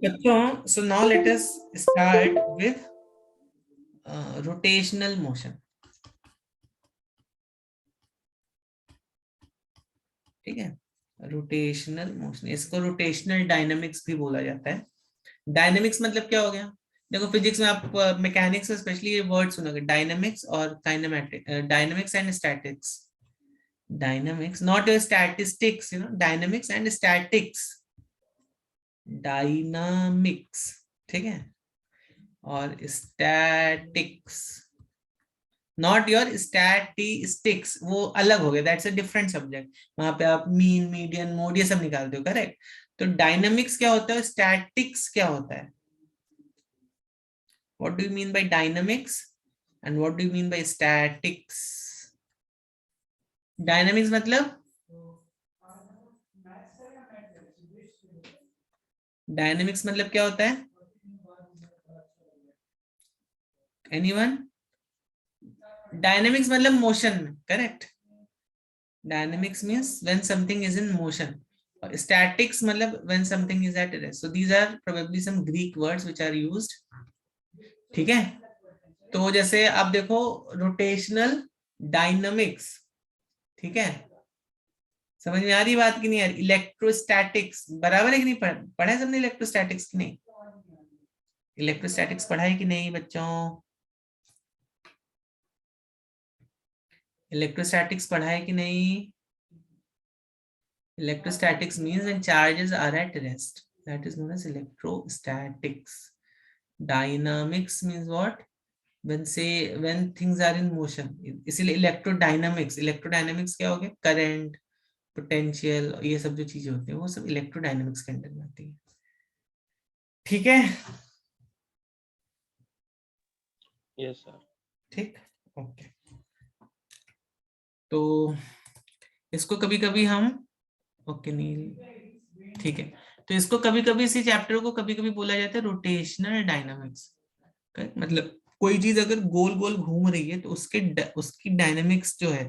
बच्चों, so now let us start with rotational motion. ठीक है, रोटेशनल मोशन, इसको रोटेशनल डायनामिक्स भी बोला जाता है। डायनामिक्स मतलब क्या हो गया? देखो फिजिक्स में आप मैकेनिक्स में स्पेशली ये वर्ड सुनोगे, डायनामिक्स और kinematic, dynamics and statics. Dynamics not statistics, dynamics and statics, dynamics, ठीक है, और स्टैटिक्स, नॉट योर स्टैटिस्टिक्स, वो अलग हो गया, दैट्स अ डिफरेंट सब्जेक्ट। वहां पे आप मीन, मीडियन, मोड ये सब निकालते हो, करेक्ट। तो डायनामिक्स क्या होता है, स्टैटिक्स क्या होता है? What do you mean by dynamics and what do you mean by statics? Dynamics मतलब, डायनामिक्स मतलब क्या होता है? एनीवन? डायनामिक्स मतलब मोशन में, correct. Dynamics means when something is in motion, और स्टैटिक्स मतलब when something is at rest. So these are probably some Greek words which are used, ठीक है। तो जैसे आप देखो रोटेशनल डायनामिक्स, ठीक है, समझ में आ रही बात की नहीं आ रही? इलेक्ट्रोस्टैटिक्स बराबर है कि नहीं? पढ़ा है सबने इलेक्ट्रोस्टैटिक्स की नहीं? इलेक्ट्रोस्टैटिक्स पढ़ा है कि नहीं बच्चों? इलेक्ट्रोस्टैटिक्स पढ़ा है कि नहीं? Electrostatics means when charges are at rest. That is known as electrostatics. Dynamics means what? When things are in motion. इसीलिए electrodynamics. Electrodynamics क्या हो गया? Current, potential, ये सब जो चीजें होती हैं वो सब electrodynamics के अंदर में आती है, ठीक है? Yes sir. ठीक, ओके। तो इसको कभी कभी हम, ओके नील, ठीक है, तो इसको कभी कभी, इसी चैप्टर को कभी कभी बोला जाता है रोटेशनल डायनामिक्स। मतलब कोई चीज अगर गोल गोल घूम रही है तो उसकी डायनामिक्स जो है,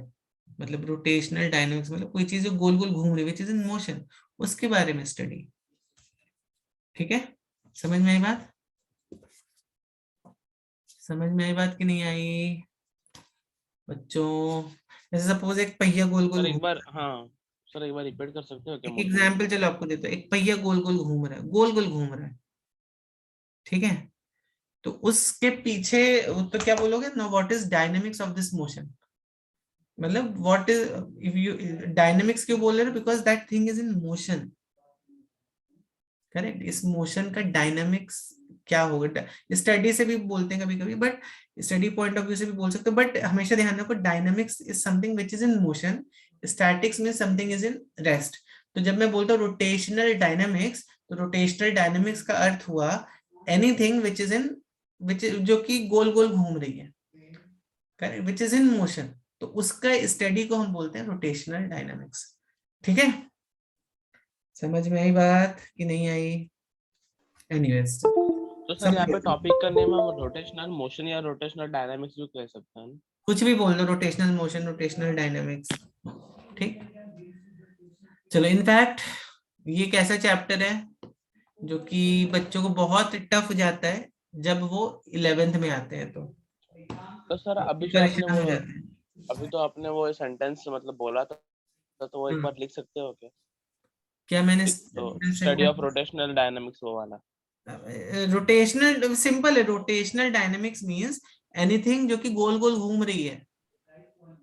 मतलब रोटेशनल डायनामिक्स मतलब कोई चीज जो गोल गोल घूम रही है विच इज इन मोशन, उसके बारे में स्टडी, ठीक है। समझ में आई बात? समझ में आई बात कि नहीं आई बच्चों? जैसे सपोज एक पहिया गोल गोल सर एक घूम, बार, हाँ सर एक बार रिपीट कर सकते हो क्या एक मोशन? एग्जाम्पल चलो आपको देता हूँ, एक पहिया गोल गोल घूम रहा है, गोल गोल घूम रहा है, ठीक है। तो उसके पीछे तो क्या बोलोगे, no what is dynamics of this motion? मतलब what is, if you dynamics क्यों बोल रहे हो? Because that thing is in motion, correct. इस मोशन का डायनेमिक्स क्या होगा, स्टडी से भी बोलते हैं कभी कभी, but study point of view से भी बोल सकते हो, बट हमेशा ध्यान रखो dynamics is something which is in motion, statics में समथिंग इज इन रेस्ट। तो जब मैं बोलता हूँ रोटेशनल डायनेमिक्स, तो रोटेशनल डायनेमिक्स का अर्थ हुआ एनीथिंग विच इज इन, विच जो कि गोल गोल घूम रही है, correct, which is in motion. तो उसका स्टडी को हम बोलते हैं रोटेशनल डायनामिक्स, ठीक है। समझ में आई बात कि नहीं आई? एनीवेज, तो सर यहाँ पे टॉपिक का नेम हम रोटेशनल मोशन या रोटेशनल डायनामिक्स भी कह सकते हैं ना? कुछ भी बोल दो, रोटेशनल मोशन, रोटेशनल डायनामिक्स, ठीक। चलो, इनफैक्ट ये कैसा चैप्टर है जो कि बच्चों को बहुत टफ जाता है जब वो 11th में आते हैं, तो सर अभी जो आपने परेशान वो, हो जाते हैं। अभी तो आपने वो सेंटेंस मतलब बोला था, तो वो एक हाँ, बार लिख सकते हो क्या? क्या मैंने तो स्टडी ऑफ रोटेशनल डायनामिक्स वो वाला। रोटेशनल सिंपल है, रोटेशनल डायनेमिक्स मींस एनीथिंग जो कि गोल गोल घूम रही है, तो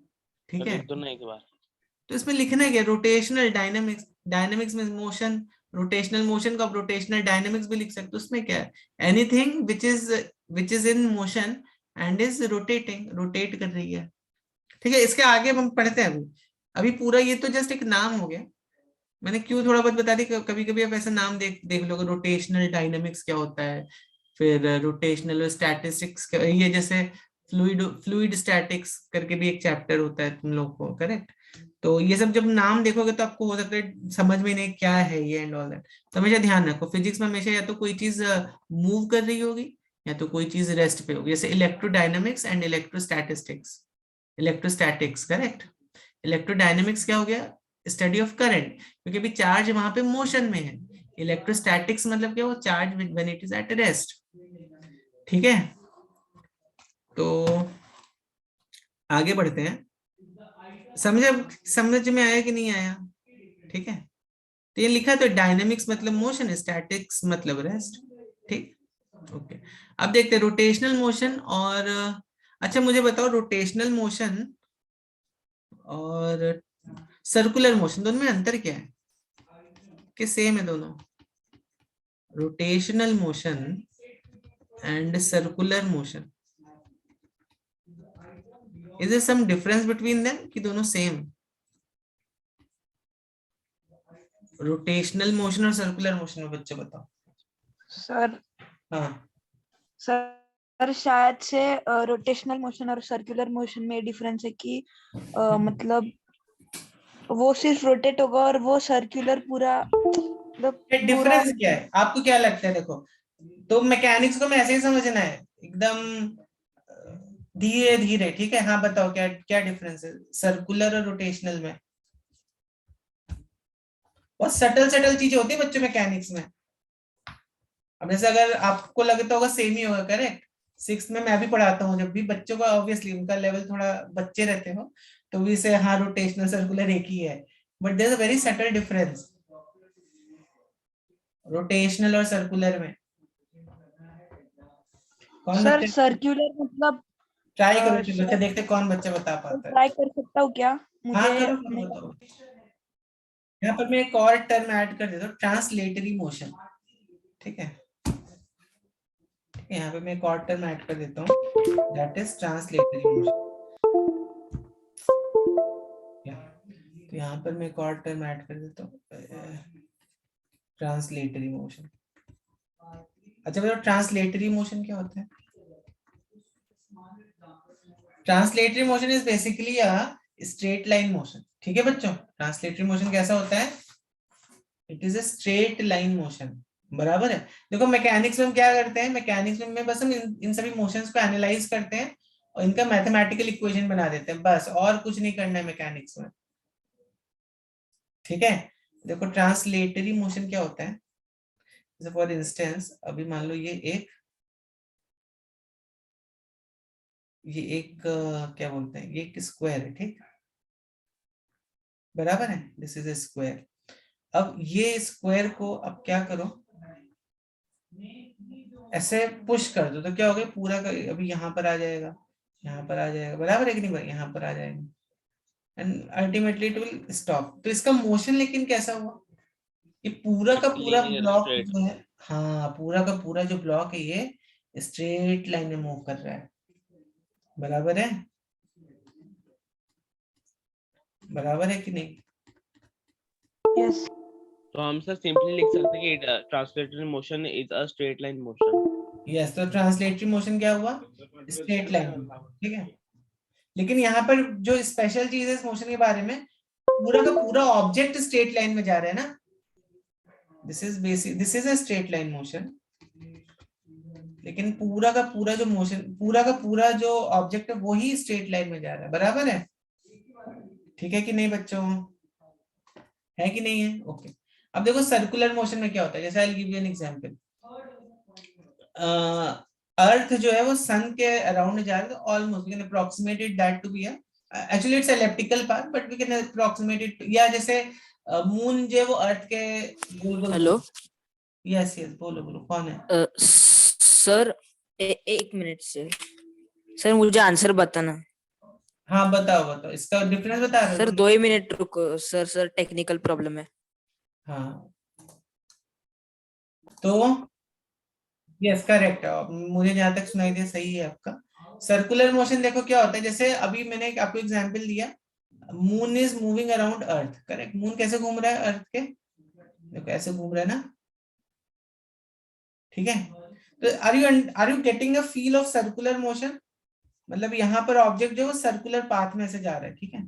ठीक है। लिख दो ना एक बार। तो इसमें लिखना है क्या, rotational dynamics, dynamics means motion, rotational motion का आप रोटेशनल डायनेमिक्स भी लिख सकते हो। उसमें क्या है, anything which is in motion and is rotating, rotate कर रही है, ठीक है। इसके आगे हम पढ़ते हैं। अभी अभी पूरा ये तो जस्ट एक नाम हो गया, मैंने क्यों थोड़ा बहुत बता दी, कभी कभी आप ऐसा नाम देख देख लोगे, रोटेशनल डायनेमिक्स क्या होता है, फिर रोटेशनल स्टैटिस्टिक्स, ये जैसे फ्लूइड फ्लूइड स्टैटिक्स करके भी एक चैप्टर होता है तुम लोग को, करेक्ट। तो ये सब जब नाम देखोगे तो आपको हो सकता है समझ में नहीं क्या है ये एंड ऑल दैट। तो हमेशा ध्यान रखो, फिजिक्स में हमेशा या तो कोई चीज मूव कर रही होगी या तो कोई चीज रेस्ट पे होगी, जैसे electrodynamics and electrostatistics, electrostatics, correct. Electrodynamics क्या हो गया, स्टडी ऑफ करंट, क्योंकि अभी चार्ज वहां पे मोशन में है। इलेक्ट्रोस्टैटिक्स मतलब क्या, वो charge when it is at rest. ठीक है, तो आगे बढ़ते हैं। समझ में आया कि नहीं आया? ठीक है, तो ये लिखा तो डायनेमिक्स मतलब मोशन, स्टैटिक्स मतलब रेस्ट। ठीक, ओके। अब देखते हैं रोटेशनल मोशन और अच्छा मुझे बताओ, रोटेशनल मोशन और सर्कुलर मोशन दोनों में अंतर क्या है, कि सेम है दोनों? Rotational motion and circular motion, is there some difference between them कि दोनों सेम? रोटेशनल मोशन और सर्कुलर मोशन में बच्चे बताओ। सर हाँ, सर शायद से रोटेशनल मोशन और सर्कुलर मोशन में डिफरेंस है कि मतलब वो सिर्फ रोटेट होगा और वो सर्कुलर पूरा मतलब पूरा डिफरेंस क्या है आपको क्या लगता है? देखो, तो मैकेनिक्स को मैं ऐसे ही समझना है एकदम धीरे धीरे, ठीक है? हाँ बताओ, क्या क्या डिफरेंस है सर्कुलर और रोटेशनल में? बहुत सटल सटल चीजें होती है बच्चों मैकेनिक्स में। अब जैसे अगर आपको लगता होगा सेम ही होगा, करेक्ट, सिक्स में मैं भी पढ़ाता हूँ, जब भी बच्चों का ऑब्वियसली उनका लेवल थोड़ा बच्चे रहते हो तो भी से हाँ रोटेशनल सर्कुलर एक ही है, but there is a very subtle difference rotational और सर्कुलर में। कौन सर बच्चे सर्कुलर मतलब ट्राई करो, चलो बच्चे देखते कौन बच्चा बता पाता है। ट्राई कर सकता हूँ क्या? हाँ मुझे करो करो बताओ। यहाँ पर मैं एक और टर्म ऐड कर देता हूँ, ट्रांसलेटरी मोशन। ठीक है, यहाँ पे मैं एक और टर्म ऐड कर देता हूँ, दैट इज ट्रांसलेटरी मोशन। तो यहाँ पर मैं एक और टर्म ऐड कर देता हूँ, ट्रांसलेटरी मोशन। अच्छा बताओ ट्रांसलेटरी मोशन क्या होता है? Translatory motion is basically a straight line motion. ठीक है बच्चों, ट्रांसलेटरी मोशन कैसा होता है? It is a straight line motion, बराबर है। देखो मैकेनिक्स में हम क्या करते हैं, मैकेनिक्स में बस हम इन सभी मोशंस को एनालाइज करते हैं और इनका मैथमेटिकल इक्वेशन बना देते हैं, बस और कुछ नहीं करना है मैकेनिक्स में। ठीक है, देखो ट्रांसलेटरी मोशन क्या होता है, जैसे फॉर इंस्टेंस अभी मान लो ये एक क्या बोलते हैं, ये एक स्क्वायर है, ठीक, बराबर है, दिस इज ए स्क्वायर। अब ये स्क्वायर को अब क्या करो, ऐसे पुश कर दो तो क्या होगा, पूरा का अभी यहाँ पर आ जाएगा, यहाँ पर आ जाएगा, बराबर है कि नहीं भाई, यहाँ पर आ जाएगा and ultimately it will stop. तो इसका मोशन लेकिन कैसा हुआ, ये पूरा का पूरा linear ब्लॉक straight जो है, हाँ पूरा का पूरा जो ब्लॉक है ये स्ट्रेट लाइन में मूव कर रहा है, बराबर है, बराबर है कि नहीं? यस तो हम सर सिंपली लिख सकते हैं कि translatory motion is a straight line motion. Yes, तो ट्रांसलेटरी मोशन क्या हुआ, स्ट्रेट लाइन, ठीक है। लेकिन यहाँ पर जो स्पेशल चीज है इस मोशन के बारे में, पूरा का पूरा ऑब्जेक्ट स्ट्रेट लाइन में जा रहा है ना, this is a straight line motion, लेकिन पूरा का पूरा जो मोशन, पूरा का पूरा जो ऑब्जेक्ट है वो ही स्ट्रेट लाइन में जा रहा है, बराबर है? ठीक है कि नहीं बच्चों, है कि नहीं है? ओके। अब देखो सर्कुलर मोशन में क्या होता है, जैसे I give you an example, earth जो है वो सन के अराउंड जा रहा है, तो almost we can approximate it that to be actually it's elliptical path but we can approximate it, या जैसे मून जो है वो अर्थ के गोल गोल, हेलो यस यस बोलो बोलो, कौन है? सर एक मिनट सर मुझे आंसर बताना है। हाँ बताओ बताओ, इसका डिफरेंस बता रहे हो सर तुम? 2 मिनट रुको सर टेक्निकल प्रॉब्लम है। हाँ तो यस करेक्ट, मुझे जहां तक सुनाई दिया सही है आपका। सर्कुलर मोशन देखो क्या होता है, जैसे अभी मैंने आपको एग्जांपल दिया, moon is moving around earth, correct, moon कैसे घूम रहा है अर्थ के, देखो ऐसे घूम रहा है ना, ठीक है। तो are you getting a feel of circular motion, मतलब यहाँ पर ऑब्जेक्ट जो है सर्कुलर पाथ में से जा रहा है, ठीक है,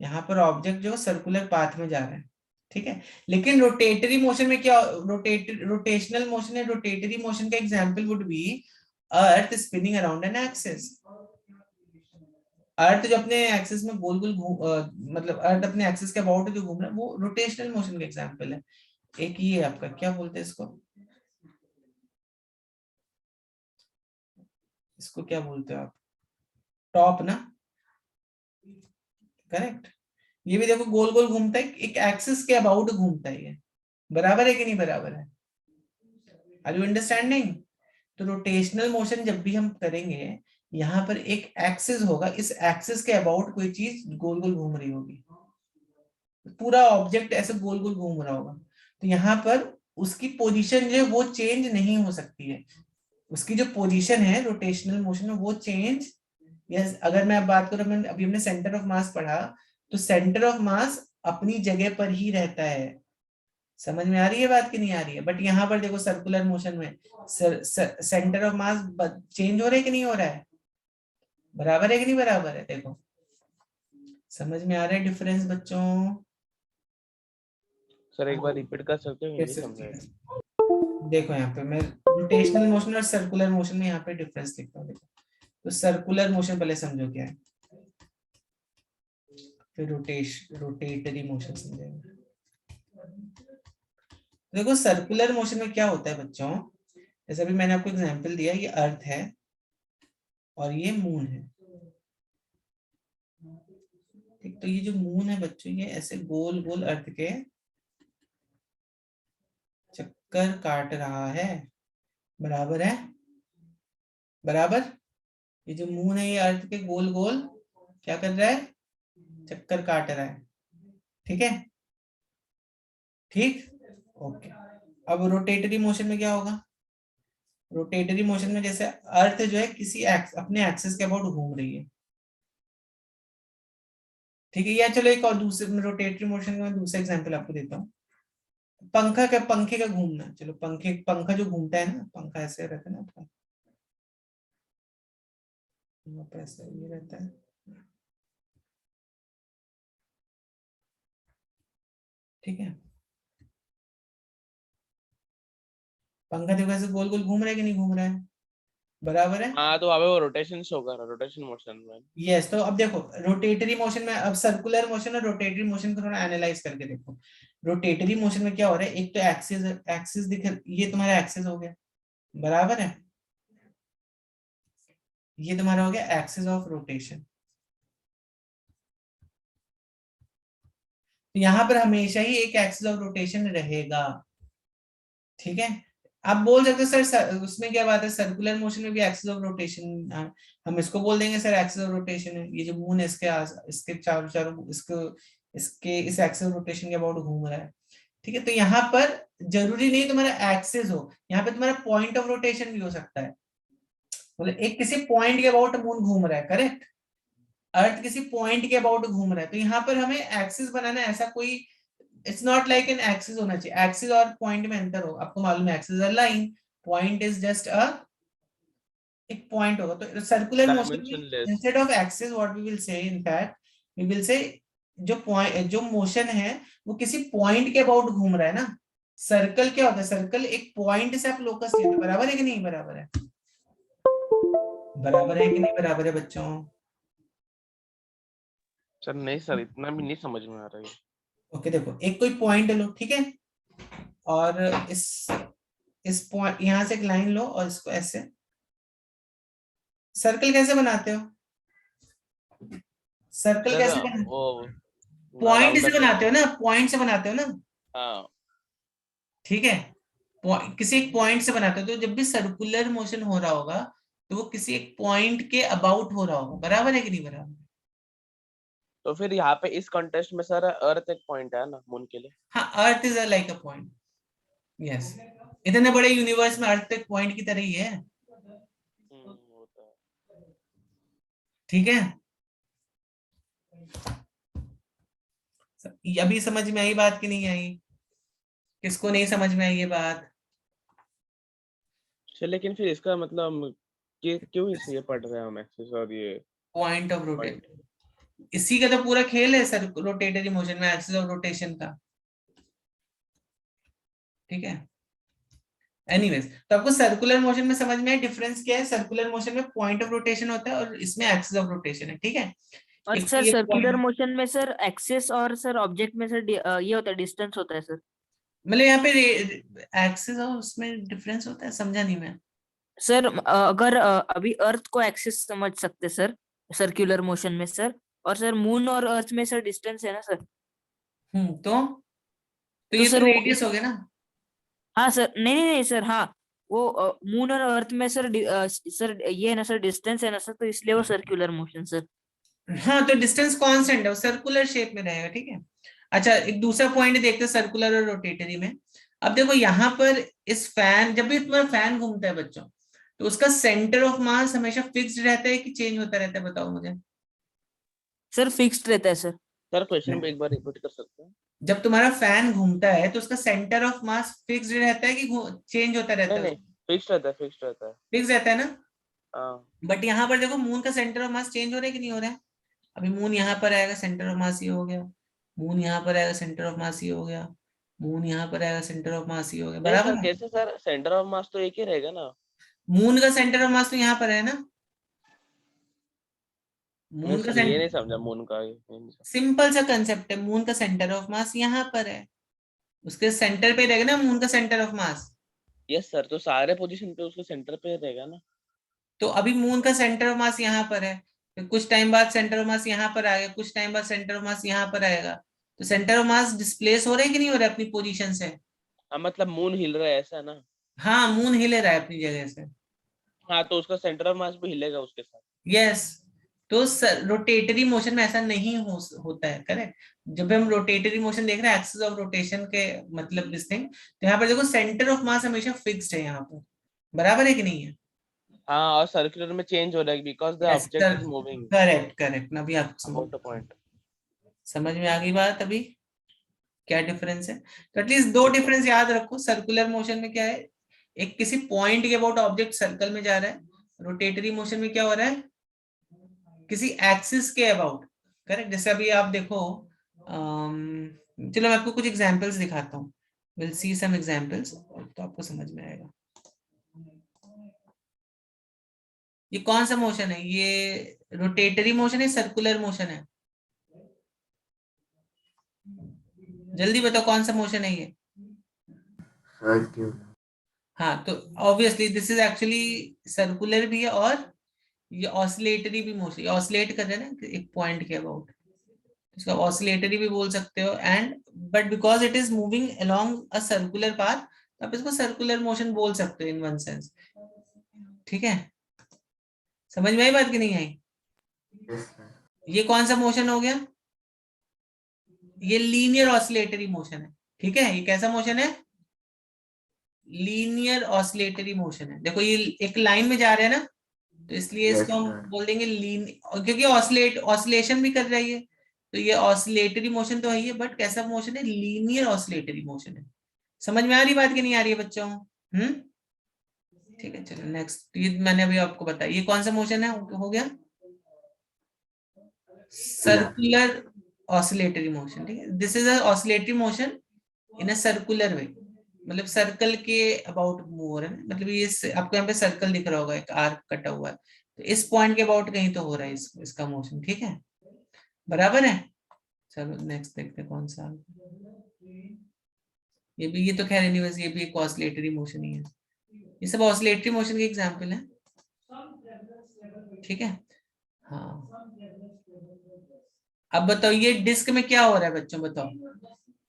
यहाँ पर ऑब्जेक्ट जो सर्कुलर पाथ में जा रहा है, ठीक है। लेकिन रोटेटरी मोशन में क्या, रोटेशनल मोशन है, रोटेटरी मोशन का example would be earth spinning around an axis. Earth जो अपने एक्सिस में गोल गोल मतलब अर्थ अपने एक्सिस के अबाउट जो घूम रहा है वो रोटेशनल मोशन का एग्जांपल है। एक ये आपका क्या बोलते हैं इसको, इसको क्या बोलते हो आप, टॉप ना, करेक्ट। ये भी देखो गोल गोल घूमता है, एक एक्सिस के अबाउट घूमता है ये, बराबर है कि नहीं बराबर है, आर यू अंडरस्टैंडिंग। तो रोटेशनल मोशन जब भी हम करेंगे, यहाँ पर एक एक्सिस होगा, इस एक्सिस के अबाउट कोई चीज गोल गोल घूम रही होगी, पूरा ऑब्जेक्ट ऐसे गोल गोल घूम रहा होगा, तो यहाँ पर उसकी पोजीशन जो है वो चेंज नहीं हो सकती है, उसकी जो पोजीशन है रोटेशनल मोशन में वो चेंज, यस। अगर मैं अब बात करूं, मैंने अभी हमने सेंटर ऑफ मास पढ़ा, तो सेंटर ऑफ मास अपनी जगह पर ही रहता है, समझ में आ रही है बात कि नहीं आ रही है। बट यहाँ पर देखो सर्कुलर मोशन में सेंटर ऑफ मास चेंज हो रहा है कि नहीं हो रहा है, बराबर है कि नहीं बराबर है, देखो समझ में आ रहा है डिफरेंस बच्चों। सर एक बार रिपीट कर सकते हो, फिर नहीं से समझा। देखो यहाँ पे मैं रोटेशनल मोशन और सर्कुलर मोशन में यहाँ पे डिफरेंस लिखता हूँ, देखो तो सर्कुलर मोशन पहले समझो क्या है, फिर रोटेटरी मोशन समझेंगे। देखो सर्कुलर मोशन में क्या होता है बच्चों, जैसे अभी मैंने आपको एग्जांपल दिया, ये अर्थ है और ये मून है, ठीक। तो ये जो मून है बच्चों, ये ऐसे गोल गोल अर्थ के चक्कर काट रहा है, बराबर है, बराबर। ये जो मून है ये अर्थ के गोल गोल क्या कर रहा है, चक्कर काट रहा है, ठीक है, ठीक, ओके। अब रोटेटरी मोशन में क्या होगा, रोटेटरी मोशन में जैसे अर्थ जो है किसी अपने एक्सिस के अबाउट घूम रही है, ठीक है। या चलो एक और दूसरे रोटेटरी मोशन का मैं दूसरा एग्जांपल आपको देता हूँ, पंखे का घूमना, चलो पंखा जो घूमता है ना, पंखा ऐसे रहता है ना आपका, ऐसे ये रहता है, ठीक है। पंखा देखो ऐसे गोल गोल घूम रहा है कि नहीं घूम रहा है, बराबर है, हाँ तो अबे वो रोटेशन शो कर रहा है, रोटेशन मोशन में। यस। तो अब देखो रोटेटरी मोशन में, अब सर्कुलर मोशन और रोटेटरी मोशन को थोड़ा एनालाइज करके देखो। रोटेटरी मोशन में क्या हो रहा है, एक तो एक्सिस दिख, ये तुम्हारा एक्सिस हो गया, बराबर है, ये तुम्हारा हो गया एक्सिस ऑफ रोटेशन। तो यहाँ पर हमेशा ही एक एक्सिस ऑफ रोटेशन रहेगा, ठीक है। आप बोल सकते हो सर उसमें क्या बात है, सर्कुलर मोशन में भी एक्सिस ऑफ रोटेशन, हम इसको बोल देंगे सर एक्सिस ऑफ रोटेशन है, ये जो मून है इसके चारों चारों इसके इस एक्सिस ऑफ रोटेशन के अबाउट घूम रहा है, ठीक है। तो यहाँ पर जरूरी नहीं तुम्हारा एक्सिस हो, यहाँ पे तुम्हारा पॉइंट ऑफ रोटेशन भी हो सकता है, मतलब एक किसी पॉइंट के अबाउट मून घूम रहा है, करेक्ट, अर्थ किसी पॉइंट के अबाउट घूम रहा है, तो यहाँ पर हमें एक्सिस बनाना, ऐसा कोई it's not like an axis होना चाहिए, एक्सिस और पॉइंट में अंतर हो, आपको मालूम है axis a line, point is just a एक पॉइंट होगा। तो सर्कुलर मोशन में dimensionless. Instead of axis what we will say, in fact we will से जो पॉइंट जो मोशन है वो किसी पॉइंट के अबाउट घूम रहा है ना। सर्कल क्या होता है, सर्कल एक पॉइंट से आप लोकस लेते हैं, बराबर है कि नहीं बराबर है, बराबर है कि नहीं बराबर है बच्चों। सर नहीं सर, इतना भी नहीं समझ में आ रहा है। ओके देखो एक कोई पॉइंट लो, ठीक है, और इस पॉइंट यहां से एक लाइन लो और इसको ऐसे, सर्कल कैसे बनाते हो, सर्कल सर कैसे बनाते, वो पॉइंट राउंड से अप बनाते हो ना, पॉइंट से बनाते हो ना, हाँ। ठीक है, किसी एक पॉइंट से बनाते हो, तो जब भी सर्कुलर मोशन हो रहा होगा तो वो किसी एक पॉइंट के अबाउट हो रहा होगा, बराबर है कि नहीं बराबर। तो फिर यहाँ पे इस कॉन्टेस्ट में सर अर्थ एक पॉइंट है ना मून के लिए। हाँ earth is like a point, yes, इतने बड़े यूनिवर्स में अर्थ एक पॉइंट की तरह ही है, वो तो है। ठीक है। अभी समझ में आई बात कि नहीं आई, किसको नहीं समझ में आई ये बात। चल लेकिन फिर इसका मतलब कि क्यों इसे ये पढ़ रहे हैं हम एक्सिस और ये पॉइंट ऑफ पॉइंट। रोटेट, इसी का तो पूरा खेल है सर, रोटेटरी मोशन में एक्सिस ऑफ रोटेशन का, ठीक है। एनीवेज, तो आपको सर्कुलर मोशन में समझ में आया डिफरेंस क्या है, सर्कुलर मोशन में पॉइंट ऑफ रोटेशन होता है और इसमें एक्सिस ऑफ रोटेशन है, ठीक है। और एक तो सर ये सर्कुलर point, मोशन में सर एक्सिस और सर ऑब्जेक्ट में सर ये होता है डिस्टेंस होता है सर। मतलब यहाँ पे एक्सिस और उसमें डिफरेंस होता है, समझा नहीं मैं। सर अगर अभी अर्थ को एक्सिस समझ सकते सर, सर्कुलर मोशन में सर, और सर मून और अर्थ में सर डिस्टेंस है ना सर। तो तो ये तो सर वो, रेडियस हो गया ना। हाँ सर, नहीं नहीं नहीं सर, हाँ वो मून और अर्थ में सर सर ये है ना सर, डिस्टेंस है ना सर, तो इसलिए वो सर्कुलर मोशन सर। हाँ, तो डिस्टेंस कांस्टेंट है, वो सर्कुलर शेप में रहेगा, ठीक है। अच्छा, एक दूसरा पॉइंट देखते हैं सर्कुलर और रोटेटरी में। अब देखो यहाँ पर इस फैन, जब भी तुम्हारा फैन घूमता है बच्चों, तो उसका सेंटर ऑफ मास हमेशा फिक्स्ड रहता है कि चेंज होता रहता है, बताओ मुझे। सर फिक्स्ड रहता है सर। सर क्वेश्चन एक बार रिपीट कर सकते हैं? जब तुम्हारा फैन घूमता है तो उसका सेंटर ऑफ मास फिक्स्ड रहता है कि चेंज होता रहता नहीं है? नहीं, फिक्स रहता है, फिक्स रहता है। फिक्स रहता है ना। हाँ। बट यहाँ पर देखो मून का सेंटर ऑफ मास चेंज हो रहा है कि नहीं हो रहा है? अभी मून यहाँ पर आएगा, सेंटर ऑफ मास ये हो गया। मून यहाँ पर आएगा, सेंटर ऑफ मास ये हो गया। मून यहाँ पर आएगा, सेंटर ऑफ मास ये हो गया, नहीं सर, बराबर है। कैसे सर? सेंटर ऑफ मास तो एक ही रहेगा ना। मून का सेंटर ऑफ मास तो यहाँ पर है ना। नहीं मून का सर, ये नहीं सेंटर, समझा मून का, ये नहीं समझा। सिंपल सा कंसेप्ट है, मून का सेंटर ऑफ मास यहाँ पर है, उसके सेंटर पे रहेगा ना मून का centre of mass. Yes sir, तो सारे पोजीशन पे उसके सेंटर पे रहेगा ना। तो अभी मून का सेंटर ऑफ मास यहाँ पर है, फिर कुछ टाइम बाद सेंटर ऑफ मास यहाँ पर आएगा, कुछ टाइम बाद सेंटर ऑफ मास यहाँ पर आएगा। तो सेंटर ऑफ मास डिस्प्लेस हो रहा है कि नहीं हो रहा है अपनी पोजीशन से? हाँ, मतलब मून हिल रहा है ऐसा ना। हाँ, मून हिले रहा है अपनी जगह से। हाँ, तो उसका सेंटर ऑफ मास भी हिलेगा उसके साथ। यस। तो रोटेटरी मोशन में ऐसा नहीं होता है, करेक्ट। जब भी हम रोटेटरी मोशन देख रहे हैं, एक्सिस ऑफ रोटेशन के मतलब दिस थिंग, तो यहाँ पर देखो सेंटर ऑफ मास हमेशा फिक्स्ड है यहाँ पर, बराबर है कि नहीं है? हाँ, और सर्कुलर में चेंज हो रहा है because the yes object sir, is moving correct correct. अभी आपको अबाउट द पॉइंट। समझ में आ गई बात अभी, क्या डिफरेंस है? तो एटलीस्ट दो डिफरेंस याद रखो। सर्कुलर मोशन में क्या है, एक किसी पॉइंट के अबाउट ऑब्जेक्ट सर्कल में जा रहा है। रोटेटरी मोशन में क्या हो रहा है, किसी एक्सिस के अबाउट, करेक्ट। जैसे अभी आप देखो, चलो मैं आपको कुछ एग्जांपल्स दिखाता हूँ, विल सी सम एग्जांपल्स, तो आपको समझ में आएगा। ये कौन सा मोशन है, ये रोटेटरी मोशन है, सर्कुलर मोशन है? जल्दी बताओ कौन सा मोशन है ये? हाँ, तो obviously this is actually circular भी है, और ये ऑसिलेटरी भी मोशन, ऑसिलेट कर रहे हैं ना एक पॉइंट के अबाउट, इसका ऑसिलेटरी भी बोल सकते हो। And but because it is moving along a circular path, तो आप इसको सर्कुलर मोशन बोल सकते हो इन वन सेंस, ठीक है। समझ में आई बात कि नहीं आई? ये कौन सा मोशन हो गया, ये लीनियर ऑसिलेटरी मोशन है, ठीक है। ये कैसा मोशन है, लीनियर ऑसिलेटरी मोशन है। देखो ये एक लाइन में जा रहे हैं ना, तो इसलिए इसको हम बोल देंगे लीन, क्योंकि ऑसिलेशन भी कर रही है, तो ये ऑसिलेटरी मोशन तो है ही है, बट कैसा मोशन है, लीनियर ऑसिलेटरी मोशन है। समझ में आ रही बात कि नहीं आ रही है बच्चों? ठीक है, चलो नेक्स्ट। ये मैंने अभी आपको बताया, ये कौन सा मोशन है, हो गया सर्कुलर ऑसिलेटरी मोशन, ठीक है। This is a oscillatory motion in a circular way, मतलब सर्कल के अबाउट मूव हो रहा है, मतलब ये आपको यहाँ पे सर्कल दिख रहा होगा, एक आर्क कटा हुआ है, तो इस पॉइंट के अबाउट कहीं तो हो रहा है इसका मोशन, ठीक है, बराबर है। चलो नेक्स्ट देखते हैं कौन सा। ये भी, ये तो खैर एनीवेज ये भी एक ऑसिलेटरी मोशन ही है, ये सब ऑसिलेटरी मोशन के एग्जांपल है, ठीक है। हाँ, अब बताओ ये डिस्क में क्या हो रहा है बच्चों, बताओ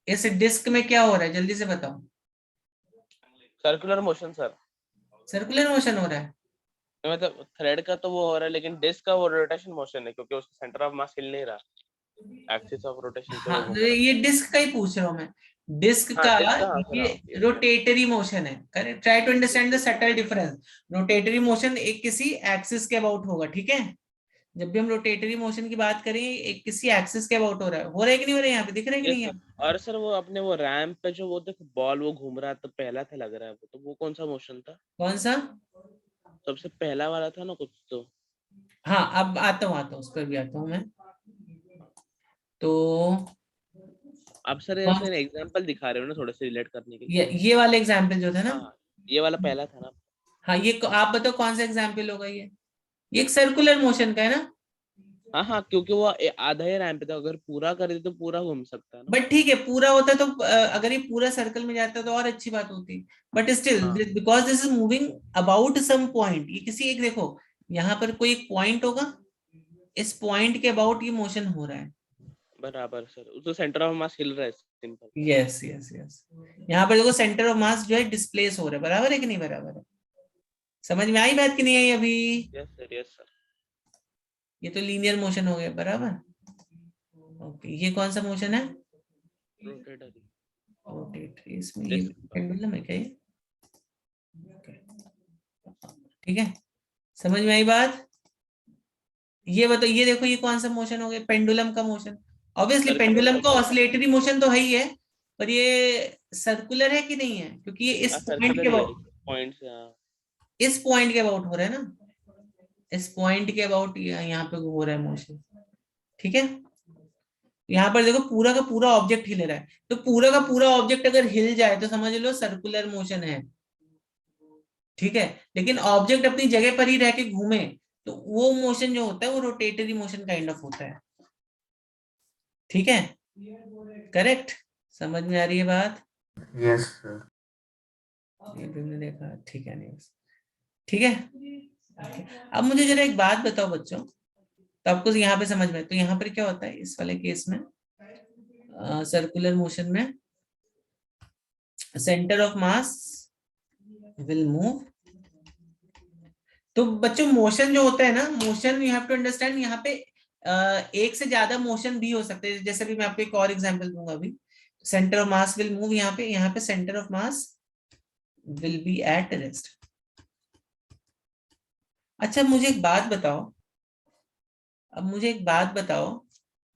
इस डिस्क में क्या हो रहा है, जल्दी से बताओ। Circular motion sir. Circular motion हो रहा है। मतलब थ्रेड का तो वो हो रहा है, लेकिन डिस्क का वो रोटेशन मोशन है, क्योंकि उसका सेंटर ऑफ मास हिल नहीं रहा, एक्सिस ऑफ रोटेशन पे हाँ, वो घूम तो रहा ये डिस्क का ही पूछ रहा हूँ मैं, डिस्क है। हाँ, का डिस्क का, हाँ सर, ये हाँ yes, yes. रोटेटरी मोशन है, correct. Try to understand the subtle difference. Rotatory motion एक किसी एक्सिस के अबाउट होगा, ठीक है। जब भी हम रोटेटरी मोशन की बात करें, एक किसी एक्सिस के अबाउट हो रहा है कि नहीं हो रहा है, यहाँ पे दिख रहा है कि Yes, नहीं sir. है? और सर वो अपने वो रैम्प पे जो वो देखो बॉल वो घूम रहा है, तो पहला था लग रहा है वो, तो वो कौन सा मोशन था? कौन सा? सबसे पहला वाला था ना कुछ तो। हाँ, अब आता हूँ उस पर भी आता हूँ मैं। तो आप सर कौन, ऐसे एग्जांपल दिखा रहे हो ना, थोड़े से रिलेट करने के लिए। ये वाला एग्जाम्पल जो था ना, हाँ, ये वाला पहला था ना। हाँ ये आप बताओ कौन सा एग्जाम्पल होगा ये एक सर्कुलर मोशन का है ना। हाँ क्योंकि वो आधा ही रैंप पे था, अगर पूरा कर दे तो पूरा घूम सकता है ना। बट ठीक है, पूरा होता तो अगर ये पूरा सर्कल में जाता तो और अच्छी बात होती, बट स्टिल हाँ। Because this is moving about some point, ये किसी एक, देखो यहाँ पर कोई एक पॉइंट होगा, इस पॉइंट के अबाउट ये मोशन हो रहा है। बराबर सर, उसको सेंटर ऑफ मास हिल रहा है, सिंपल। यस यस यस, यहाँ पर देखो सेंटर ऑफ मास जो है डिस्प्लेस हो रहा है, बराबर है कि नहीं बराबर है? समझ में आई बात कि नहीं आई अभी? Yes sir, yes sir. ये तो लीनियर मोशन हो गया, बराबर। ओके, ये कौन सा मोशन है? रोटेटरी। रोटेटरी, इसमें ये पेंडुलम है क्या ये? ठीक है, समझ में आई बात? ये बताओ, ये देखो ये कौन सा मोशन हो गया? पेंडुलम का मोशन। ऑब्वियसली पेंडुलम का ऑसिलेटरी मोशन तो है ही है, पर ये सर्कुलर है कि नहीं है? क्योंकि ये इस पॉइंट के अबाउट, पॉइंट से, हाँ। इस पॉइंट के अबाउट हो रहा है ना, इस पॉइंट के अबाउट यहाँ पे हो रहा है मोशन। ठीक है, यहाँ पर देखो पूरा का पूरा ऑब्जेक्ट हिल रहा है, तो पूरा का पूरा ऑब्जेक्ट अगर हिल जाए तो समझ लो सर्कुलर मोशन है। ठीक है, लेकिन ऑब्जेक्ट अपनी जगह पर ही रह के घूमे तो वो मोशन जो होता है वो रोटेटरी मोशन काइंड ऑफ होता है। ठीक है, करेक्ट, समझ में आ रही है बात? Yes sir. ये तुमने देखा, ठीक है, नहीं ठीक है। Okay. अब मुझे जरा एक बात बताओ बच्चों, तो आपको यहाँ पे समझ में, तो यहाँ पर क्या होता है इस वाले केस में, सर्कुलर मोशन में centre of mass will move. तो बच्चों मोशन जो होता है ना, motion you have to understand, यहाँ पे एक से ज्यादा मोशन भी हो सकते हैं। जैसे भी मैं आपको एक और एग्जांपल दूंगा अभी, centre of mass will move, यहाँ पे centre of mass will be at rest. अच्छा मुझे एक बात बताओ, अब मुझे एक बात बताओ,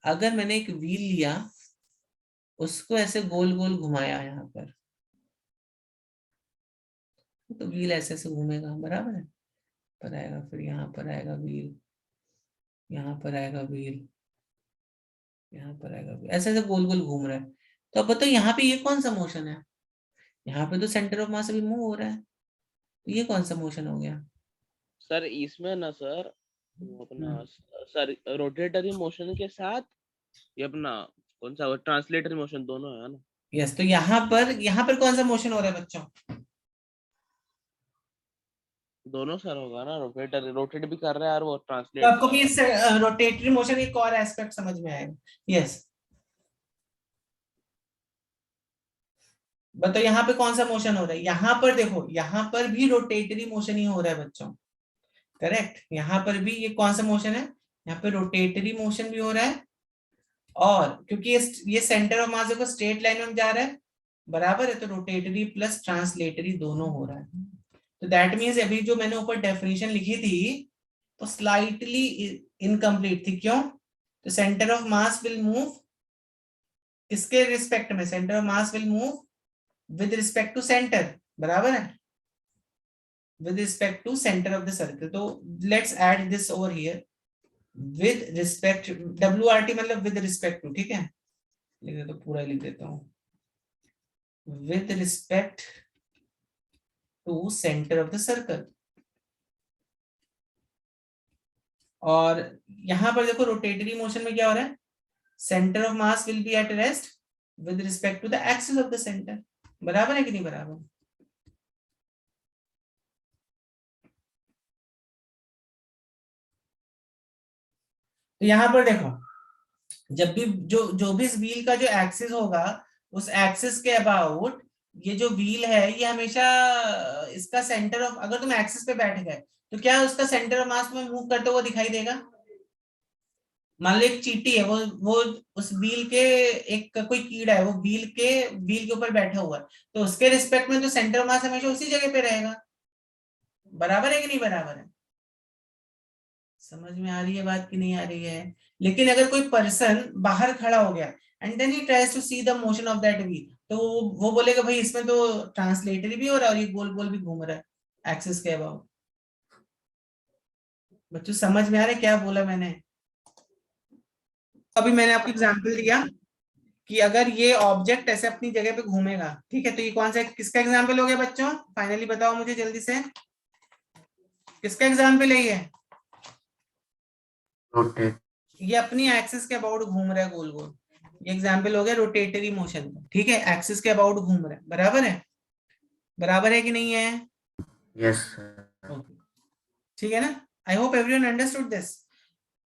अगर मैंने एक व्हील लिया, उसको ऐसे गोल गोल घुमाया यहाँ पर, तो व्हील ऐसे ऐसे घूमेगा, बराबर है, पर आएगा, फिर यहाँ पर आएगा व्हील, यहाँ पर आएगा व्हील, यहाँ पर आएगा व्हील, ऐसे ऐसे गोल गोल घूम रहा है। तो अब बताओ यहाँ पे ये कौन सा मोशन है? यहाँ पे तो सेंटर ऑफ मास अभी मूव हो रहा है, तो ये कौन सा मोशन हो गया? सर इसमें ना सर, वो अपना सर रोटेटरी मोशन के साथ ये अपना कौन सा ट्रांसलेटरी मोशन दोनों है ना। यस, तो यहाँ पर कौन सा मोशन हो रहा है बच्चों? दोनों सर होगा ना, रोटेट भी कर रहा है और वो तो ट्रांसलेट आपको कर भी रहा इस रोटेटरी मोशन एक और एस्पेक्ट समझ में आएगा। यस, बताओ यहाँ पे कौन सा मोशन हो रहा है? यहाँ पर देखो, यहाँ पर भी रोटेटरी मोशन ही हो रहा है बच्चों, करेक्ट। यहाँ पर भी ये कौन सा मोशन है? यहाँ पे रोटेटरी मोशन भी हो रहा है, और क्योंकि ये सेंटर ऑफ मास देखो स्ट्रेट लाइन में जा रहा है, बराबर है, तो रोटेटरी प्लस ट्रांसलेटरी दोनों हो रहा है। तो दैट मीन्स अभी जो मैंने ऊपर डेफिनेशन लिखी थी तो स्लाइटली इनकम्प्लीट थी। क्यों? तो centre of mass will move किसके रिस्पेक्ट में? Centre of mass will move with respect to centre, बराबर है, with respect to center of the circle। तो let's add this over here, with respect, WRT मतलब with respect to, ठीक है, लिख देता हूँ, पूरा लिख देता हूँ, with respect to center of the circle। और यहां पर देखो रोटेटरी मोशन में क्या हो रहा है? Centre of mass will be at rest with respect to the axis of the centre, बराबर है कि नहीं बराबर? तो यहां पर देखो, जब भी जो भी इस व्हील का जो एक्सिस होगा, उस एक्सिस के अबाउट ये जो व्हील है ये हमेशा इसका सेंटर ऑफ, अगर तुम एक्सिस पे बैठ गए तो क्या उसका सेंटर ऑफ मास में मूव करते हुआ दिखाई देगा? मान लो एक चींटी है, वो उस व्हील के, एक कोई कीड़ा है, वो व्हील के ऊपर बैठा हुआ है, तो उसके रिस्पेक्ट में तो सेंटर ऑफ मास हमेशा उसी जगह पे रहेगा, बराबर है कि नहीं बराबर है? समझ में आ रही है बात कि नहीं आ रही है? लेकिन अगर कोई पर्सन बाहर खड़ा हो गया and then he tries to see the motion of that wheel, तो वो बोलेगा भाई इसमें तो ट्रांसलेटरी भी हो रहा है और ये गोल गोल भी घूम रहा है एक्सिस के अबाउट। बच्चों समझ में आ रहा है क्या बोला मैंने? अभी मैंने आपको एग्जांपल दिया कि अगर ये ऑब्जेक्ट ऐसे अपनी जगह पे घूमेगा, ठीक है, तो ये कौन सा, किसका एग्जांपल हो गया बच्चों? फाइनली बताओ मुझे जल्दी से, किसका एग्जांपल है ये? रोटेट ये अपनी एक्सिस के अबाउट घूम रहा है गोल गोल, ये एग्जाम्पल हो गया रोटेटरी मोशन का, ठीक है, एक्सिस के अबाउट घूम रहा है, बराबर है कि नहीं है? Yes, sir. Okay. ठीक है ना? I hope everyone understood this.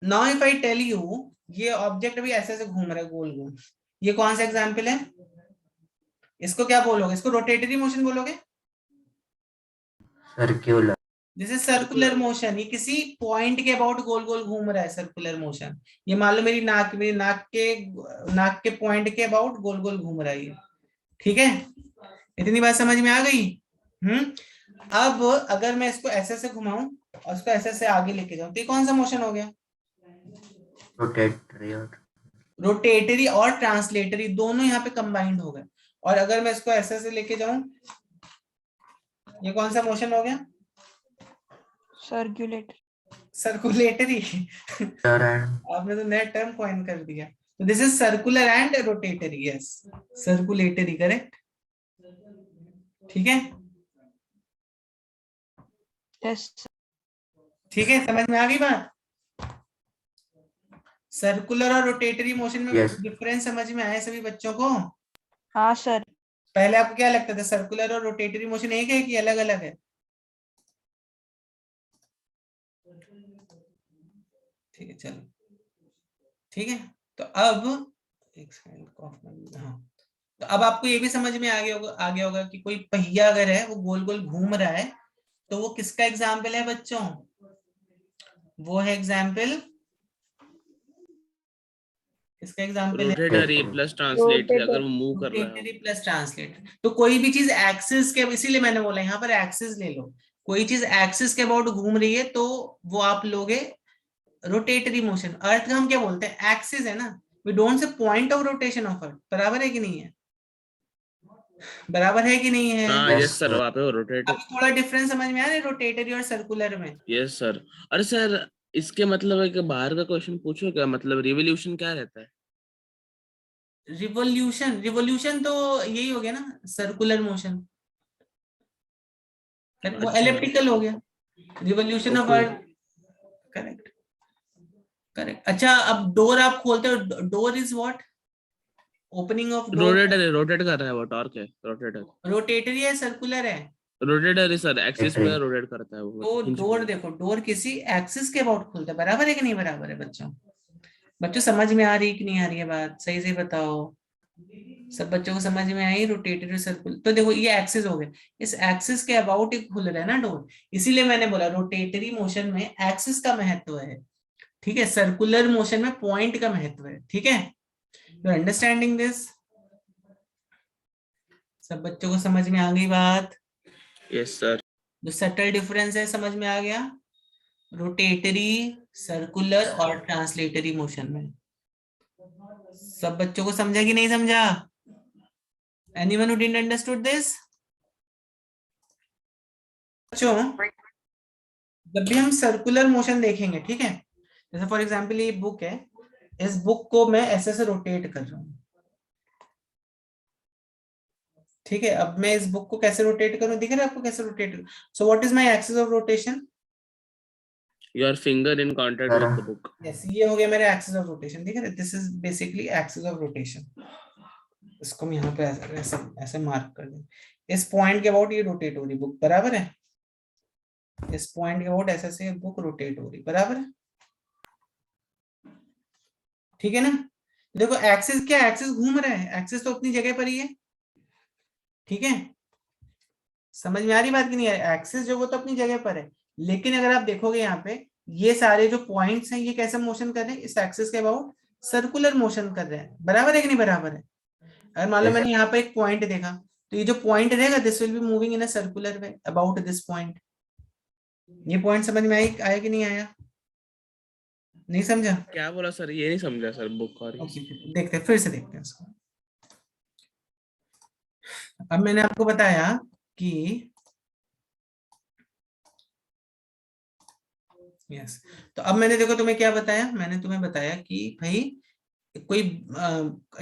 Now if I tell you ये ऑब्जेक्ट भी ऐसे ऐसे घूम रहा है गोल गोल, ये कौन सा एग्जाम्पल है? इसको क्या बोलोगे? इसको रोटेटरी मोशन बोलोगे? Circular. This is circular motion, ये किसी पॉइंट के अबाउट गोल गोल घूम रहा है, सर्कुलर मोशन। ये मान लो मेरी नाक के पॉइंट के अबाउट गोल गोल घूम रहा है ये, ठीक है? इतनी बात समझ में आ गई? अब अगर मैं इसको ऐसे ऐसे घुमाऊं और इसको ऐसे ऐसे आगे लेके जाऊं तो ये कौन सा मोशन हो गया? Rotatory. रोटेटरी और ट्रांसलेटरी दोनों यहाँ पे कंबाइंड हो गए। और अगर मैं इसको ऐसे ऐसे लेके जाऊं, ये कौन सा मोशन हो गया? सर्कुलेटरी। Sir, and आपने तो नया टर्म कॉइन कर दिया। तो this is circular and rotatory, yes, circulatory, correct, ठीक है? यस ठीक है, समझ में आ गई बात? सर्कुलर और रोटेटरी मोशन में Yes. डिफरेंस समझ में आया सभी बच्चों को? हाँ सर। पहले आपको क्या लगता था, सर्कुलर और रोटेटरी मोशन एक है कि अलग अलग है? ठीक है, चलो, ठीक है। तो अब एक सेकंड, हाँ, तो अब आपको ये भी समझ में आ गया होगा कि कोई पहिया अगर है वो गोल गोल घूम रहा है तो वो किसका एग्जाम्पल है बच्चों? वो है एग्जाम्पल, किसका एग्जाम्पल है? रोटेटरी प्लस ट्रांसलेट, अगर वो मूव कर रहा है। Rotatory plus translate. तो कोई भी चीज एक्सिस के, इसीलिए मैंने बोला यहाँ पर एक्सिस ले लो, कोई चीज एक्सिस के अबाउट घूम रही है तो वो आप लोगे रोटेटरी मोशन। अर्थ का हम क्या बोलते हैं? एक्सिस है ना, we don't say point of rotation of Earth. बराबर है कि नहीं है? बराबर है कि नहीं है? हाँ Yes, यस सर, sir. वहाँ पे रोटेट। अभी थोड़ा डिफरेंस समझ में आ रहा है रोटेटरी और सर्कुलर में? Yes sir. अरे सर, इसके मतलब है कि बाहर का क्वेश्चन पूछो क्या, मतलब रिवोल्यूशन क्या रहता है? रिवोल्यूशन तो यही हो गया ना, सर्कुलर मोशन, वो अच्छा। एलिप्टिकल हो गया, revolution of Okay. Earth, correct correct. अच्छा, अब डोर आप खोलते हो, door is what? Opening of door. Rotatory rotate कर रहा है वो, टॉर्क है रोटेटर। रोटेटरी है, सर्कुलर है? रोटेटरी सर, एक्सिस में Rotatory. रोटेट करता है वो, तो हिंज डोर पे। देखो, डोर किसी एक्सिस के अबाउट खुलता है। बराबर है कि नहीं बराबर है बच्चों? बच्चों समझ में आ रही कि नहीं आ रही है बात? सही से बताओ, सब बच्चों को समझ में आई? रोटेटरी सर्कुलर, तो देखो ये एक्सिस हो गया, इस एक्सिस के अबाउट ही खुल रहा है ना डोर, इसीलिए मैंने बोला रोटेटरी मोशन में एक्सिस का महत्व है, ठीक है? सर्कुलर मोशन में पॉइंट का महत्व है, ठीक है? You understanding this? सब बच्चों को समझ में आ गई बात? Yes sir. जो सटल डिफरेंस है समझ में आ गया, रोटेटरी, सर्कुलर और ट्रांसलेटरी मोशन में। सब बच्चों को समझा कि नहीं समझा? Anyone who didn't understood this? बच्चों, जब भी हम सर्कुलर मोशन देखेंगे, ठीक है, जैसे फॉर एग्जांपल ये बुक है, इस बुक को मैं ऐसे ऐसे रोटेट कर रहा हूं, ठीक है? अब मैं इस बुक को कैसे रोटेट करूं, दिख रहा है आपको कैसे rotate? So what is my axis of rotation? Your finger in contact with the book. Yes, ये हो गया मेरा एक्सिस ऑफ रोटेशन, दिख रहा है? This is basically axis of rotation. इसको हम यहाँ पे ऐसे ऐसे मार्क कर दें, इस पॉइंट के अबाउट ये रोटेट हो रही बुक, बराबर है? इस पॉइंट के अबाउट ऐसे ऐसे बुक रोटेट हो रही, बराबर है? ठीक है ना? देखो एक्सिस क्या, एक्सिस घूम रहा है, एक्सिस तो अपनी जगह पर ही है, ठीक है? समझ में आ रही बात कि नहीं? एक्सिस जो वो तो अपनी जगह पर है, लेकिन अगर आप देखोगे यहाँ पे ये सारे जो पॉइंट्स हैं ये कैसे मोशन कर रहे हैं? इस एक्सिस के अबाउट सर्कुलर मोशन कर रहे हैं, बराबर है कि नहीं बराबर है? अगर मान लो Yes. मैंने यहाँ पे एक पॉइंट देखा तो ये जो पॉइंट रहेगा this will be moving in a circular way about this point. ये पॉइंट समझ में आया कि नहीं आया? नहीं समझा? क्या बोला सर, ये नहीं समझा सर बुक और ओके, देखते हैं, फिर से देखते हैं इसको। अब मैंने आपको बताया कि यस, तो अब मैंने देखो तुम्हें क्या बताया, मैंने तुम्हें बताया कि भाई कोई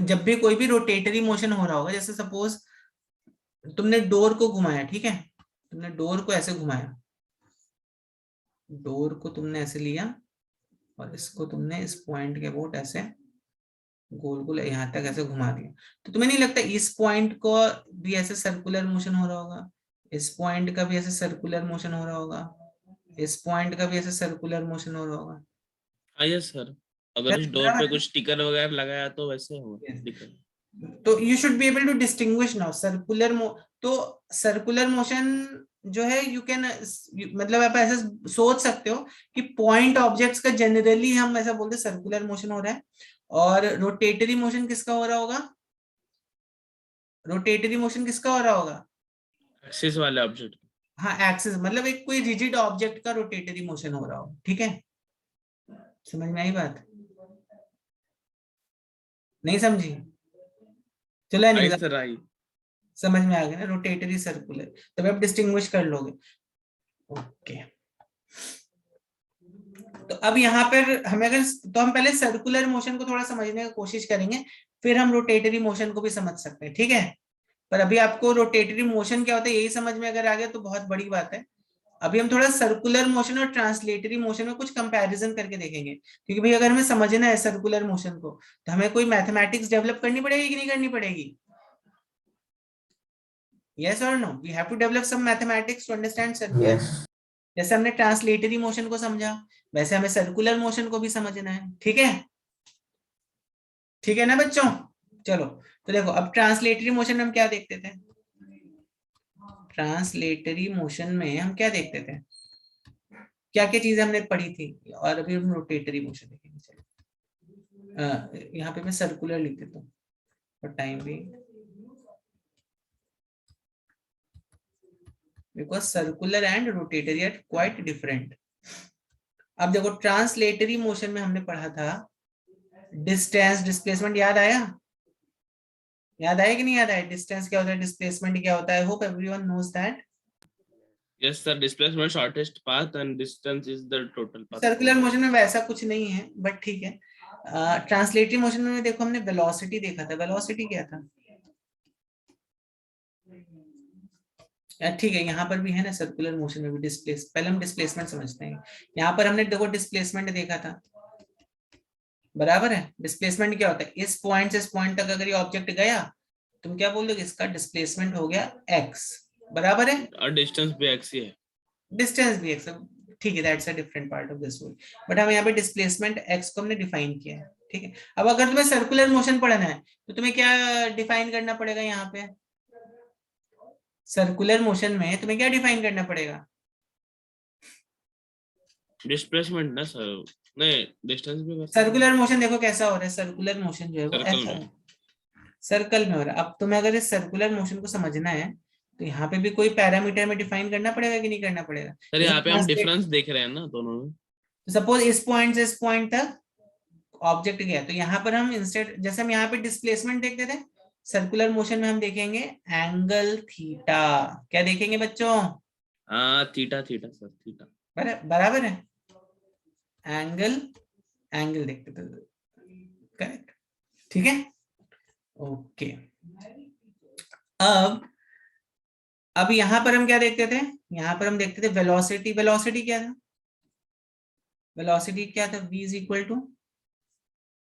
जब भी कोई भी रोटेटरी मोशन हो रहा होगा, जैसे सपोज तुमने डोर को घुमाया, ठीक है, तुमने डोर को ऐसे घुमाया, डोर को तुमने ऐसे लिया और इसको तुमने इस पॉइंट के अबाउट ऐसे गोल गोल यहाँ तक ऐसे घुमा दिया, तो तुम्हें नहीं लगता इस पॉइंट को भी ऐसे सर्कुलर मोशन हो रहा होगा, इस पॉइंट का भी ऐसे सर्कुलर मोशन हो रहा होगा, इस पॉइंट का भी ऐसे सर्कुलर मोशन हो रहा होगा? हाँ यस सर, अगर उस डोर पे कुछ स्टिकर वगैरह लगाया तो वैसे हो Yes. दिक्कत। तो you should be able to distinguish now circular तो सर्कुलर मोशन जो है यू कैन मतलब आप ऐसे सोच सकते हो कि पॉइंट ऑब्जेक्ट्स का जनरली हम ऐसा बोलते सर्कुलर मोशन हो रहा है, और रोटेटरी मोशन किसका हो रहा होगा? रोटेटरी मोशन किसका हो रहा होगा? एक्सिस वाले ऑब्जेक्ट। हाँ एक्सिस, मतलब एक कोई रिजिड ऑब्जेक्ट का रोटेटरी मोशन हो रहा हो। ठीक है, समझ में आई बात? नहीं समझी? चलो नहीं आई सर आई। समझ में आ गया ना, रोटेटरी सर्कुलर, तब आप डिस्टिंग्विश कर लोगे। ओके, तो अब यहाँ पर हमें अगर तो हम पहले सर्कुलर मोशन को थोड़ा समझने की कोशिश करेंगे, फिर हम रोटेटरी मोशन को भी समझ सकते हैं। ठीक है, पर अभी आपको रोटेटरी मोशन क्या होता है यही समझ में अगर आ गया तो बहुत बड़ी बात है। अभी हम थोड़ा सर्कुलर मोशन और ट्रांसलेटरी मोशन में कुछ कंपैरिजन करके देखेंगे, क्योंकि भाई अगर हमें समझना है सर्कुलर मोशन को तो हमें कोई मैथमेटिक्स डेवलप करनी पड़ेगी कि नहीं करनी पड़ेगी? Yes or no? We have to develop some mathematics to understand circular. Yes. जैसे हमने ट्रांसलेटरी मोशन को समझा, वैसे हमें सर्कुलर मोशन को भी समझना है। ठीक है, ठीक है ना बच्चों? चलो तो देखो, अब ट्रांसलेटरी मोशन में हम क्या देखते थे? ट्रांसलेटरी मोशन में हम क्या देखते थे, क्या क्या चीजें हमने पढ़ी थी? और अभी हम रोटेटरी मोशन देखेंगे। चलो यहाँ पे मैं सर्कुलर लिख देता हूँ और टाइम भी, because circular and rotatory are quite different. अब देखो ट्रांसलेटरी मोशन में हमने पढ़ा था डिस्टेंस डिस्प्लेसमेंट, याद आया? याद आया कि नहीं याद आया? डिस्टेंस क्या होता है, डिस्प्लेसमेंट क्या होता है? Hope everyone knows that. Yes sir, displacement shortest path and distance is the total path. Circular motion में वैसा कुछ नहीं है, बट ठीक है। ट्रांसलेटरी मोशन में देखो हमने वेलोसिटी देखा था। वेलोसिटी क्या था? ठीक है, यहाँ पर भी है ना सर्कुलर मोशन में भी डिस्प्लेस, पहले हम डिस्प्लेसमेंट समझते हैं। यहाँ पर हमने देखो डिस्प्लेसमेंट देखा था, बराबर है। डिस्प्लेसमेंट क्या होता है? इस पॉइंट से इस पॉइंट तक अगर ये ऑब्जेक्ट गया, तुम क्या बोल दोगे? इसका डिस्प्लेसमेंट हो गया x, बराबर है। और डिस्टेंस भी x ही है। डिस्टेंस भी x, ठीक है, that's a different part of this rule, but हम यहाँ पे डिस्प्लेसमेंट x को हमने डिफाइन किया है। ठीक है, अब अगर तुम्हें सर्कुलर मोशन पढ़ना है तो तुम्हें क्या डिफाइन करना पड़ेगा? यहाँ पे सर्कुलर मोशन में तुम्हें क्या डिफाइन करना पड़ेगा? डिस्प्लेसमेंट ना सर, नहीं डिस्टेंस भी। सर्कुलर मोशन देखो कैसा हो रहा है, सर्कुलर मोशन जो है वो सर्कल ऐसा में। है, सर्कल में हो रहा है। अब तुम्हें अगर इस सर्कुलर मोशन को समझना है तो यहाँ पे भी कोई पैरामीटर में डिफाइन करना पड़ेगा कि नहीं करना पड़ेगा? सर यहाँ पे हम डिफरेंस देख रहे हैं ना दोनों में। सपोज इस पॉइंट से इस पॉइंट तक ऑब्जेक्ट गया, तो यहाँ पर हम इंस्टेड, जैसे हम यहाँ पे डिस्प्लेसमेंट देखते थे, सर्कुलर मोशन में हम देखेंगे एंगल थीटा। क्या देखेंगे बच्चों? हाँ थीटा, थीटा सर, थीटा बराबर है, एंगल, एंगल देखते थे, करेक्ट। ठीक है, ओके। अब यहाँ पर हम क्या देखते थे? यहाँ पर हम देखते थे वेलोसिटी। वेलोसिटी क्या था? वेलोसिटी क्या था? v is equal to,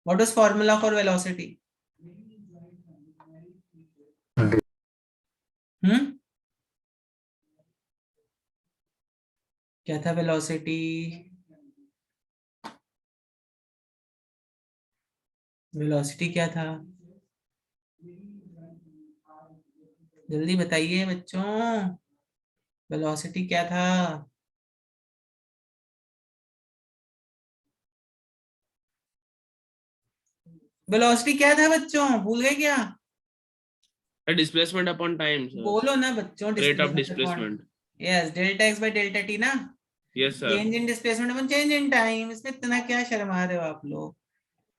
what was formula for velocity? क्या था वेलोसिटी? वेलोसिटी क्या था? जल्दी बताइए बच्चों, वेलोसिटी क्या था? वेलोसिटी क्या था बच्चों, भूल गए क्या? Displacement upon time sir. बोलो ना बच्चों, rate of displacement. Yes, delta x by delta t ना। Yes sir. Change in displacement upon change in time, इसमें इतना क्या शर्मा रहे हो आप लोग?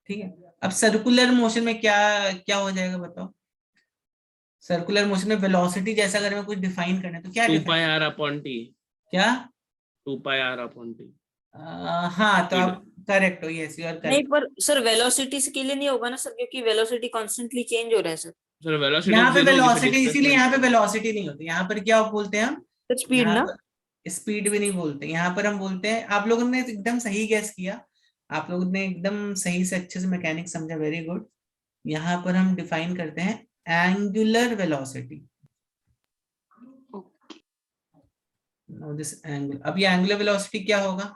ठीक है, अब सर्कुलर मोशन में क्या क्या हो जाएगा बताओ? सर्कुलर मोशन में वेलोसिटी जैसा अगर हमें कुछ डिफाइन करना है तो क्या 2 डिफाइन? पाई r अपॉन t। क्या? 2 पाई r अपॉन t। हाँ, तो आप करेक्ट हो, यस यू आर नहीं करेक्ट। पर सर वेलोसिटी के लिए नहीं होगा ना सर, क्योंकि वेलोसिटी कॉन्स्टेंटली चेंज हो रहा है सर। सर वेलोसिटी यहाँ पे 0 होगी, वेलोसिटी, इसीलिए यहाँ पे वेलोसिटी नहीं होती। यहाँ पर क्या बोलते हैं हम? सर स्पीड ना। स्पीड भी नहीं बोलते, यहाँ पर हम बोलते हैं, आप लोगों ने एकदम सही गैस किया, आप लोग ने एकदम सही से अच्छे से मैकेनिक्स समझा, वेरी गुड। यहाँ पर हम डिफाइन करते हैं एंगुलर वेलोसिटी। दिस एंगल, अब ये एंगुलर वेलोसिटी क्या होगा,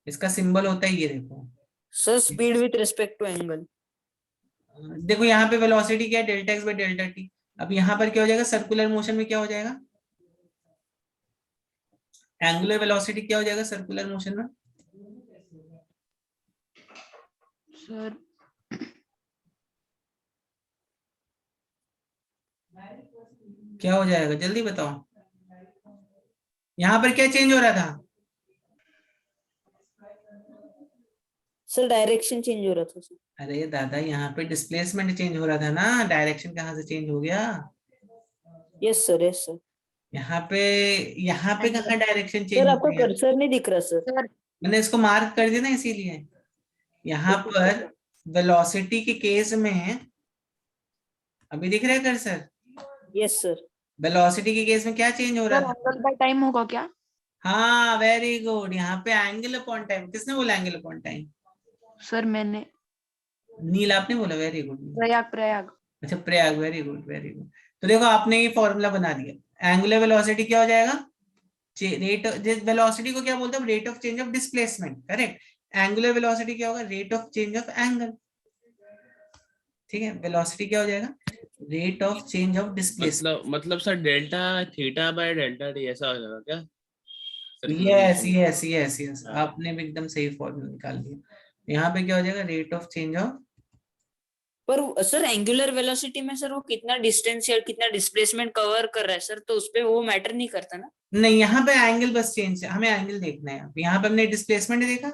इसका सिंबल होता है ये देखो। Sir speed with respect to angle. देखो यहाँ पे वेलोसिटी क्या है, delta x by delta t. अब यहाँ पर क्या हो जाएगा, सर्कुलर मोशन में क्या हो जाएगा, एंगुलर वेलोसिटी क्या हो जाएगा सर्कुलर मोशन में, सर क्या हो जाएगा जल्दी बताओ। यहाँ पर क्या चेंज हो रहा था, सर डायरेक्शन चेंज हो रहा था सर। अरे दादा यहाँ पे डिस्प्लेसमेंट चेंज हो रहा था ना, डायरेक्शन कहाँ से चेंज हो गया। Yes sir, yes sir. यहाँ पे कहाँ डायरेक्शन चेंज सर हो आपका गया, कर्सर नहीं दिख रहा सर। मैंने इसको मार्क कर दिया ना इसीलिए। यहाँ पर वेलोसिटी के केस में अभी दिख रहा है कर्सर, यस सर। वेलोसिटी के केस में क्या चेंज हो रहा था, एंगल बाय टाइम होगा क्या? हाँ वेरी गुड। यहाँ पे एंगल अपॉन टाइम, किसने बोला एंगल अपॉन टाइम, सर मैंने नील आपने बोला, वेरी गुड। प्रयाग। अच्छा Prayag, very good very good. तो देखो आपने ये फॉर्मूला बना दिया, एंगुलर वेलोसिटी क्या हो जाएगा, रेट वेलोसिटी को क्या बोलते हैं, rate of change of displacement, correct. Angular velocity क्या होगा, rate of change of angle, ठीक है। वेलोसिटी क्या हो जाएगा, rate of change of displacement. मतलब sir delta theta by delta t ऐसा हो जाएगा क्या? Circular yes motion। Yes yes yes, हाँ। आपने भी एकदम सही फॉर्मूला निकाल दिया। यहाँ पे क्या हो जाएगा, रेट ऑफ चेंज ऑफ, पर सर एंगुलर वेलोसिटी में सर वो कितना डिस्टेंस या कितना डिस्प्लेसमेंट कवर कर रहा है सर, तो उसपे वो मैटर नहीं करता ना। नहीं यहाँ पे एंगल बस चेंज है, हमें एंगल देखना है। यहाँ पे हमने डिस्प्लेसमेंट देखा,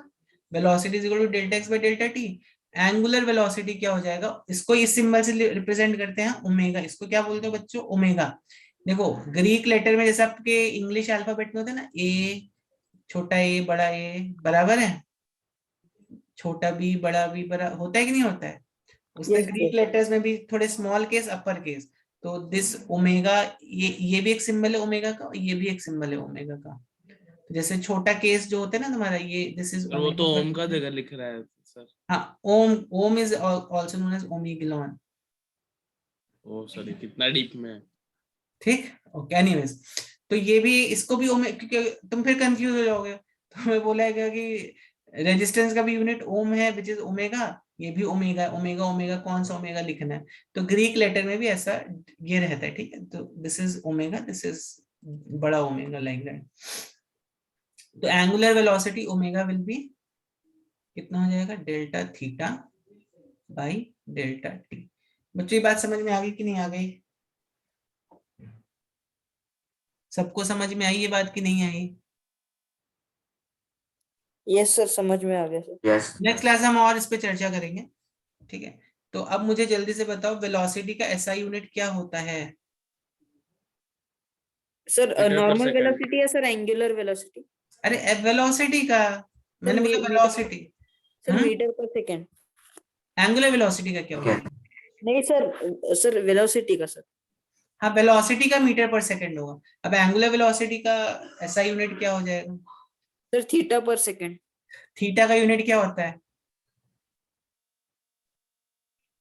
velocity is equal to delta x by delta t. Angular velocity क्या हो जाएगा, इसको इस सिंबल से रिप्रेजेंट करते हैं ओमेगा। इसको क्या बोलते हैं बच्चों, ओमेगा। देखो ग्रीक लेटर में जैसे आपके इंग्लिश अल्फाबेट में होता है ना, ए, छोटा ए बड़ा ए, बराबर है, छोटा बी बड़ा बी बड़ा, होता है कि नहीं होता है। उसमें Yes, ग्रीक sir. लेटर्स में भी थोड़े स्मॉल केस अपर केस, तो दिस ओमेगा, ये भी एक सिंबल है ओमेगा का, ये भी एक सिंबल है ओमेगा का। जैसे छोटा केस जो होता है ना तुम्हारा, ये दिस इज सर वो तो ओम का जगह लिख रहा है सर। हाँ, ohm, ohm is also known as ओमेगलॉन। ओ सॉरी, कितना डीप में है। ठीक, ओके एनीवेज। तो ये भी, इसको भी ओमे, क्योंकि तुम फिर कंफ्यूज हो जाओगे, तो मैं बोला है कि रेजिस्टेंस का भी यूनिट ओम है विच इज ओमेगा, ये भी ओमेगा, ओमेगा ओमेगा कौन सा ओमेगा लिखना है, तो ग्रीक लेटर में भी ऐसा ये रहता है, ठीक है। तो this is omega, this is बड़ा ओमेगा, लाइक दैट। तो angular velocity omega will be कितना हो जाएगा, delta theta by delta T. बच्चों ये बात समझ में आ गई कि नहीं आ गई, सबको समझ में आई ये बात कि नहीं आई। यस सर, समझ में आ गया सर। Yes. नेक्स्ट क्लास हम और इस पे चर्चा करेंगे, ठीक है। तो अब मुझे जल्दी से बताओ, वेलोसिटी का एसआई यूनिट क्या होता है। Sir Meter per normal second। Velocity या सर एंगुलर वेलोसिटी? अरे वेलोसिटी का, मैंने बोला वेलोसिटी। सर मीटर पर सेकंड। एंगुलर वेलोसिटी का क्या होगा, Okay. नहीं सर, सर वेलोसिटी का सर। हाँ वेलोसिटी का मीटर पर सेकंड होगा। अब एंगुलर वेलोसिटी का एसआई यूनिट क्या हो जाएगा, सर थीटा पर सेकंड। थीटा का यूनिट क्या होता है,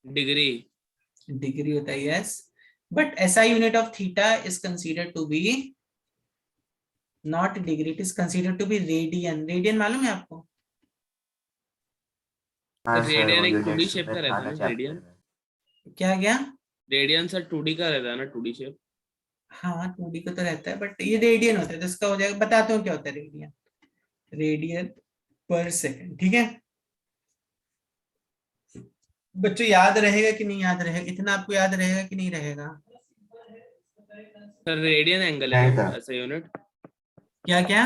डिग्री। डिग्री होता है, yes. But SI unit of theta is considered to be not degree, it is considered to be radian. Radian मालूम है आपको, हाँ सर, रेडियन वो एक 2D यूनिट्स शेप में का रहता है था ना, चैप्टर रेडियन। में। क्या क्या, रेडियन सर 2D का रहता है ना, 2D शेप। हाँ 2D का तो रहता है, बट ये रेडियन होता है, तो इसका हो जाएगा, बताता हूँ क्या होता है रेडियन, रेडियन पर सेकंड, ठीक है। बच्चों याद रहेगा कि नहीं याद रहेगा, इतना आपको याद रहेगा कि नहीं रहेगा, सर रेडियन एंगल है नहीं ना था। ऐसा यूनिट। क्या क्या,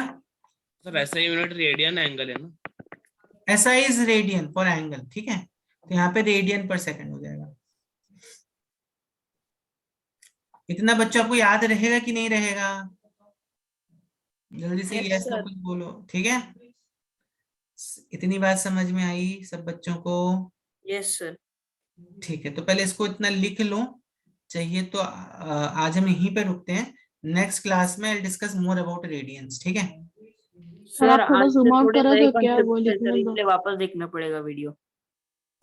सर ऐसा यूनिट रेडियन एंगल है ना। SI is radian for angle, ठीक है। तो यहाँ पे रेडियन पर सेकंड हो जाएगा। इतना बच्चों आपको याद रहेगा कि नहीं रहेगा, जल्दी से Yes, यस ना sir. कुछ बोलो, ठीक है। इतनी बात समझ में आई सब बच्चों को, यस सर। ठीक है। तो पहले इसको इतना लिख लो, चाहिए तो आज हम यहीं पे रुकते हैं। नेक्स्ट क्लास में I discuss more about radians, ठीक है। सर आप थोड़ा आज zoom से out थोड़े करो नए तो क्या है वो concepts है लिखने सर, दो। इसलिए वापस देखना पड़ेगा वीडियो।